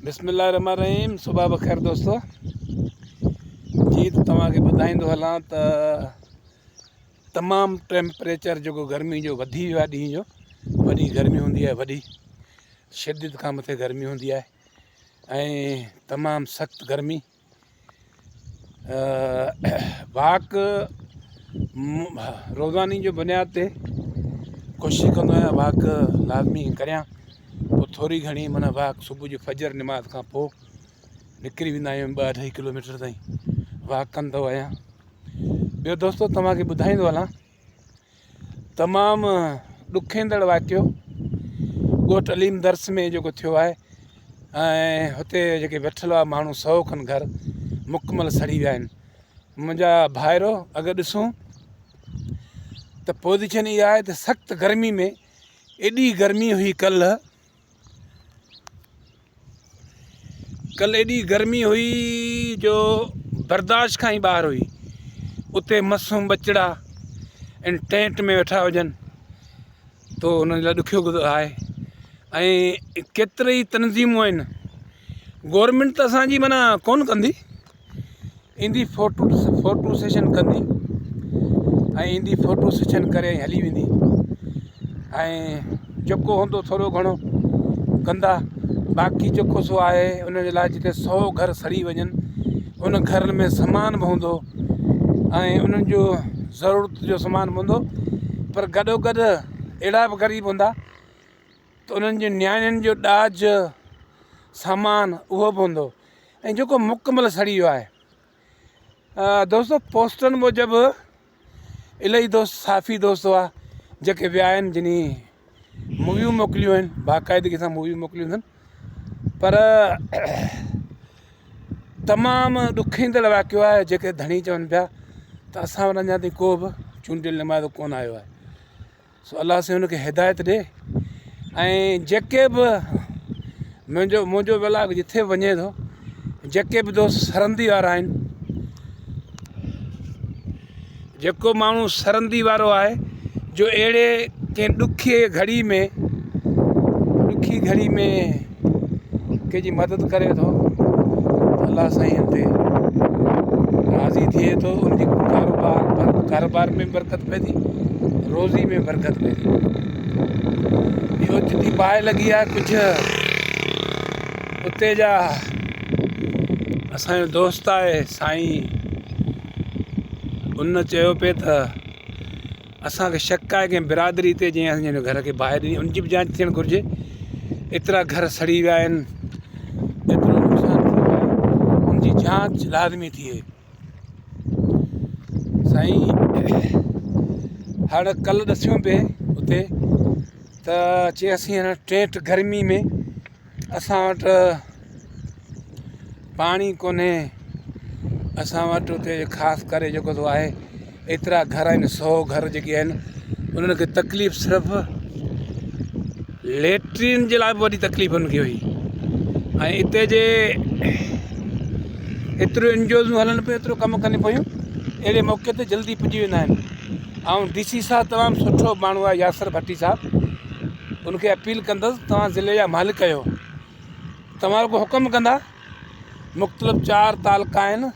बिस्मिल्लाहिर्रहमानिर्रहीम। सुबह बख़ैर दोस्तों जी। तो तव्हांखे ॿुधाईंदो हलां त तमामु टेम्परेचर जेको गर्मी जो वधी वियो आहे। ॾींहं जो वॾी गर्मी हूंदी आहे, वॾी शिदत खां मथे गर्मी हूंदी आहे ऐं तमामु सख़्तु गर्मी। वाक रोज़ानी जो बुनियाद ते कोशिशि कंदो आहियां वाक लाज़मी करियां। पोइ थोरी घणी माना वाक सुबुह जो फजर निमाज़ खां पोइ निकिरी वेंदा आहियूं। 2-2.5 किलोमीटर ताईं वाक कंदो आहियां। ॿियो दोस्तो तव्हांखे ॿुधाईंदो हलां, तमामु ॾुखियंदड़ वाक़ियो ॻोठ अलीम दर्स में जेको थियो आहे ऐं हुते जेके वेठल हुआ माण्हू 100 खनि घर मुकमल सड़ी विया आहिनि। मुंहिंजा भाइरो अगरि ॾिसूं त पोज़ीशन इहा आहे त सख़्तु गर्मी में एॾी गर्मी हुई कल्ह एॾी गर्मी हुई जो बर्दाश्त खां ई ॿाहिरि हुई। उते मसूम बचड़ा ऐं टेंट में वेठा हुजनि तो उन्हनि लाइ ॾुखियो आहे। ऐं केतिरे ई तनज़ीमूं आहिनि। गवर्नमेंट त असांजी माना कोन कंदी, ईंदी फ़ोटो सेशन कंदी ऐं ईंदी फ़ोटो सेशन करे हली वेंदी ऐं जेको हूंदो थोरो घणो कंदा। बाक़ी जेको सो आहे उन जे लाइ जिते 100 घर सड़ी वञनि उन घरनि में सामान बि हूंदो ऐं उन्हनि जो ज़रूरत जो सामान बि हूंदो। पर गॾोगॾु अहिड़ा बि ग़रीब हूंदा त उन्हनि जे नियाणियुनि जो ॾाज सामान उहो बि हूंदो ऐं जेको मुकमल सड़ी वियो आहे। दोस्तो पोस्टनि मूजिबि इलाही साफ़ी दोस्त हुआ जेके विया आहिनि, जिनी मूवियूं मोकिलियूं आहिनि, बाक़ाइदगी सां मूवियूं मोकिलियूं अथनि। पर तमामु ॾुखींदड़ वाक़ियो आहे। जेके धणी चवनि पिया त असां वटि अञा ताईं को बि चूंडियल नुमाइंदो कोन आयो आहे। सो अलाह से हुनखे हिदायत ॾिए ऐं जेके बि मुंहिंजो व्लॉग जिथे वञे थो, जेके बि दोस्त सरंदी वारा आहिनि, जेको माण्हू सरंदी वारो आहे जो अहिड़े कंहिं ॾुखी घड़ी में कंहिंजी मदद करे थो त अलाह साईं ते राज़ी थिए थो। उनजी कारोबार में बरकत पए थी, रोज़ी में बरकत पए थी। इहो जिती बाहि लॻी आहे कुझु उते जा असांजो दोस्त आहे साईं, उन चयो पिए त असांखे शक आहे कंहिं बिरादरी ते जीअं असांजे घर खे बाहि ॾिनी, उनजी बि जांच थियणु घुरिजे। एतिरा घर सड़ी विया आहिनि, एतिरो नुक़सानु थियो आहे, उनजी जांच लाज़मी थिए। साईं हाणे कल्ह ॾसियूं पिए उते त चयईंसीं हिन टेंट गर्मी में असां वटि पाणी कोन्हे, असां वटि उते ख़ासि करे जेको थो आहे एतिरा घर आहिनि, 100 घर जेके आहिनि उन्हनि खे तकलीफ़ सिर्फ़ु लेट्रिन जे लाइ बि वॾी तकलीफ़ हुनखे हुई। ऐं हिते जे एतिरो इंजोज़ूं हलनि पियूं, एतिरो कमु कनि पियूं, अहिड़े मौक़े ते जल्दी पुॼी वेंदा आहिनि। ऐं DC साहब तमामु सुठो माण्हू आहे, यासिर भट्टी साहब। उनखे अपील कंदुसि तव्हां ज़िले जा मालिक आहियो, तव्हां को हुकुम कंदा। मुख़्तलिफ़ 4 तालुका आहिनि,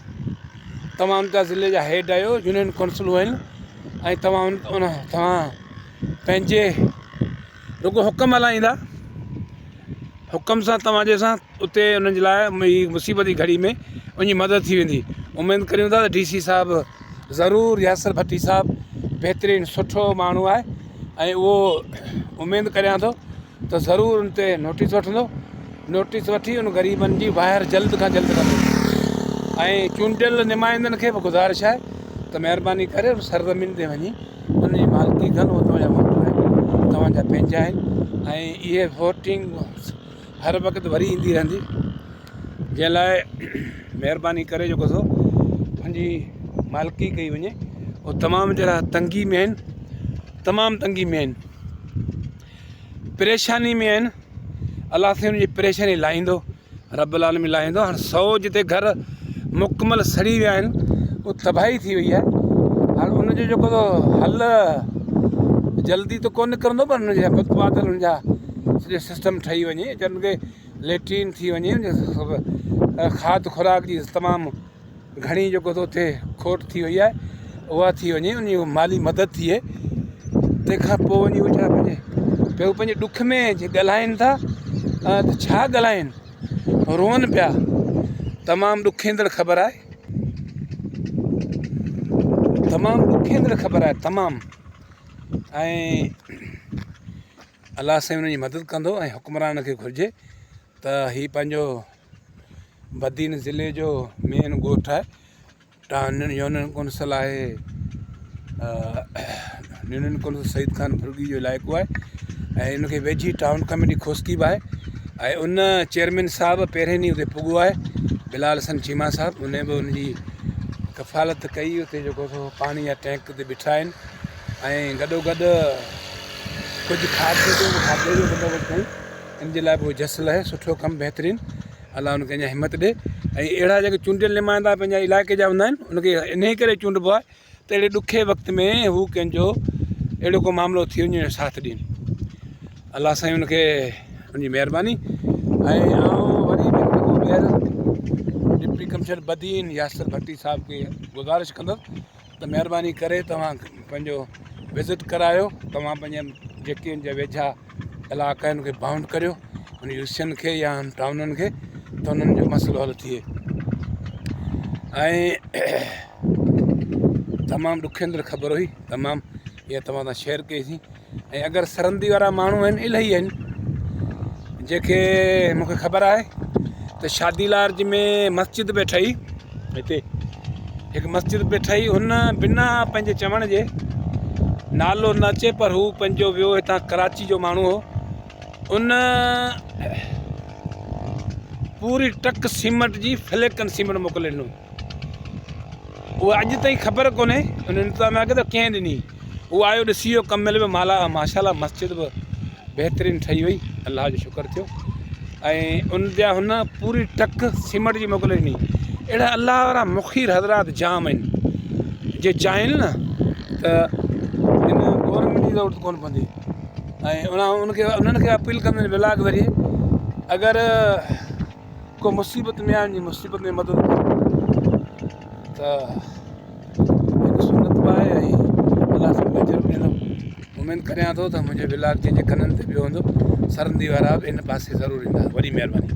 तव्हां उनजा ज़िले जा हेड आहियो, यूनियन काउंसिलूं आहिनि ऐं तव्हां पंहिंजे रुगो हुकुम हलाईंदा। हुकुम सां तव्हांजे सां उते उन्हनि जे लाइ मुसीबत जी घड़ी में उनजी मदद थी वेंदी। उमेदु करियूं था त DC साहब ज़रूरु, यासिर भट्टी साहब बहितरीनु सुठो माण्हू आहे ऐं उहो उमेदु करियां थो त ज़रूरु उन ते नोटिस वठंदो। नोटिस वठी उन ग़रीबनि जी ॿाहिरि जल्द खां जल्द कंदो। ऐं चूंडियल नुमाइंदनि खे बि गुज़ारिश आहे त महिरबानी करे उन सरज़मीन ते वञी उनजी मालिकी कनि। उहो तव्हांजा वोट आहिनि, तव्हांजा पंहिंजा आहिनि ऐं इहे वोटिंग हर वक़्तु वरी ईंदी रहंदी। जंहिं लाइ महिरबानी करे जेको सो उनजी मालिकी कई वञे। उहो तमामु जहिड़ा तंगी में आहिनि, तमामु तंगी में आहिनि, परेशानी में आहिनि। अलाह साईं उनजी परेशानी लाहींदो, रब्बुल आलमीन लाहींदो। हाणे 100 जिते घर मुकमल सड़ी विया आहिनि, उहा तबाही थी वई आहे। हाणे उनजो जेको हल जल्दी त कोन निकिरंदो, पर हुनजा मुतबादिल हुनजा सॼो सिस्टम ठही वञे, जिन खे लेट्रिन थी वञे, खाद खुराक जी तमामु घणी जेको थो थिए खोट थी वई आहे उहा थी वञे, उन माली मदद थिए। तंहिंखां पोइ वञी उहे छा पंहिंजे ॾुख में जे ॻाल्हाइनि था त छा ॻाल्हाइनि, रोअनि पिया। तमामु ॾुखींदड़ ख़बर आहे, तमामु ॾुखींदड़ ख़बर आहे, तमामु। ऐं अलाह साईं हुनजी मदद कंदो ऐं हुक्मरान खे घुरिजे त हीउ पंहिंजो बदीन ज़िले जो मेन ॻोठु आहे। यूनियन कौंसल आहे, यूनियन कौंसल सईद खान फुरगी जो इलाइक़ो आहे ऐं इनखे वेझी टाउन कमेटी खोस्की बि आहे। ऐं उन चेयरमैन साहिबु पहिरें ॾींहुं उते पुॻो आहे, बिलाल हसन चीमा साहिबु। उन बि उनजी कफ़ालत कई, उते जेको थो पाणी जा टैंक ते ॿिठा आहिनि ऐं गॾोगॾु कुझु खाधे जो बंदोबस्तु कयूं। इन जे लाइ बि जसल आहे, सुठो कमु, बहितरीनु। अलाह उनखे अञा हिमत ॾे। ऐं अहिड़ा जेके चूंडियल नुमाइंदा पंहिंजा इलाइक़े जा हूंदा आहिनि, उनखे इन ई करे चूंडिबो आहे त अहिड़े ॾुखे वक़्त में हू कंहिंजो अहिड़ो को मामिलो थी वञे साथ ॾियनि। अलाह साईं उनखे उनजी महिरबानी। ऐं वरी ॿीहर डिप्टी कमिश्नर बदीन यासिर भट्टी साहिब खे गुज़ारिश कंदुसि त महिरबानी करे तव्हां पंहिंजो विज़िट करायो, तव्हां पंहिंजे जेके इन जा वेझा इलाइक़ा आहिनि उनखे बाउंड करियो, उन हिसियुनि खे या टाउननि खे, त उन्हनि जो मसइलो हल थिए। ऐं तमामु ॾुखींदड़ ख़बर हुई, तमामु, इहा तव्हां सां शेयर कईसीं। ऐं अगरि सरहंदी वारा माण्हू आहिनि, इलाही आहिनि जेके मूंखे ख़बर आहे त शादी लार्ज में मस्जिद बि ठही, हिते हिकु मस्जिद बि ठही, हुन बिना पंहिंजे चवण जे नालो न अचे पर हू पंहिंजो वियो, हितां कराची जो माण्हू हो, उन पूरी टक सीमेंट जी फ्लेकन सीमेंट मोकिले ॾिनो। उहा अॼु ताईं ख़बर कोन्हे उन इंतज़ाम आहे त कंहिं ॾिनी। उहो आयो, ॾिसी वियो, कमु मिले पियो, माशाल्लाह मस्जिद बि बहितरीनु ठही वई, अलाह जो शुक्र थियो। ऐं उन जा हुन पूरी टक सीमेंट जी मोकिले ॾिनी। अहिड़ा अलाह वारा मुखीर हज़रात जाम आहिनि, जे चाहिनि न त इन गवर्नमेंट जी ज़रूरत कोन पवंदी। ऐं उन्हनि खे अपील कंदा आहिनि विलाग ज़रिए, अगरि को मुसीबत में आहे, मुसीबत में मदद त हिकु सुनत बि आहे। ऐं अलाह सां अजर बि ॾींदो। उमेदु करियां थो त मुंहिंजे विलाग जंहिंजे कननि ते पियो हूंदो, सरहंदी वारा बि इन पासे ज़रूरु ईंदा। वॾी महिरबानी।